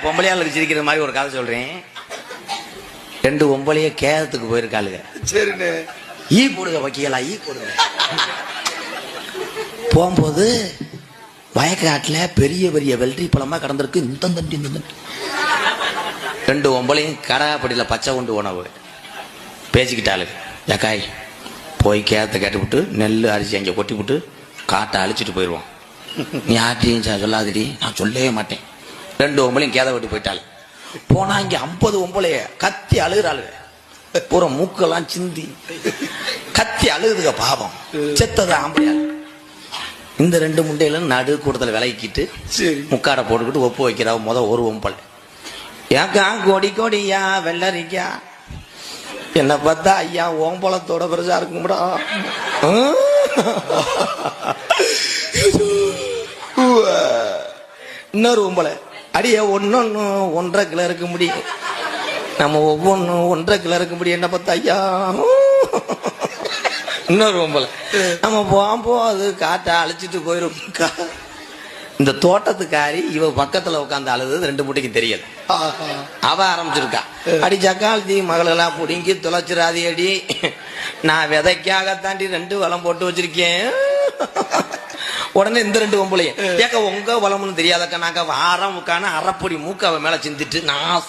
பொம்பளையாளுக்கு சிரிக்கிற மாதிரி ஒரு கதை சொல்றேன். 2 பொம்பளைய கேதத்துக்கு போயிருக்காளுங்க. சரிண்ணே. ஈ போடுங்க வக்கீலா, ஈ போடுங்க. போகும்போது வயக்காட்டுல பெரிய பெரிய வெள்ளரி பழமா கடந்திருக்கு. இந்த 2 பொம்பளையும் கடாப்படியில பச்சை கொண்டு உணவு பேசிக்கிட்டாளுங்க. ஏக்காய் போய் கேதத்தை கேட்டுவிட்டு நெல் அரிசி அங்கே கொட்டி விட்டு காட்டை அழிச்சிட்டு போயிடுவான். நீ யார்ட்டையும் சொல்லாதடி. நான் சொல்லவே மாட்டேன். 2 பொம்பளையும் கேதை விட்டு போயிட்டாள். போனா இங்க 50 பொம்பளைய கத்தி அழுகிறாளுங்க. பூரா மூக்கெல்லாம் சிந்தி கத்தி அழுகுதுங்க. பாவம் செத்தது ஆம்பளையா. இந்த 2 முண்டையில நடு கூட்டத்தில் விலகிக்கிட்டு முக்காடை போட்டுக்கிட்டு ஒப்பு வைக்கிறா ஒரு பொம்பளை. ஏக்கா கொடி கொடியா வெள்ளரிக்கா என்ன பார்த்தா ஐயா ஓம்பளத்தோட பெருசா இருக்கும்டா. இன்னொரு பொம்பளை அடிய ஒன்னொன்னு 1.5 கிலோ இருக்க முடியும். நம்ம ஒவ்வொன்னும் 1.5 கிலோ இருக்க முடியும். என்ன பார்த்தா ஐயா. இன்னொரு பொம்பளை நம்ம போம்போ அது காட்டை அழிச்சிட்டு போயிரும். இந்த தோட்டத்துக்காரி இவ பக்கத்துல உட்காந்து அழுது 2 முட்டைக்கு தெரியல. அவ ஆரம்பிச்சிருக்கா. அடி சக்காலத்தி மகளெல்லாம் புடுங்கி துளைச்சிராதி அடி. நான் விதைக்காக தாண்டி 2 வளம் போட்டு வச்சிருக்கேன். உடனே இந்த 2 பொம்பளையும் ஏக்க உங்க வளம்னு தெரியாதக்கா நாக்க வாரம் உட்கான அரைப்பொடி மூக்க அவ மேல சிந்திட்டு நான்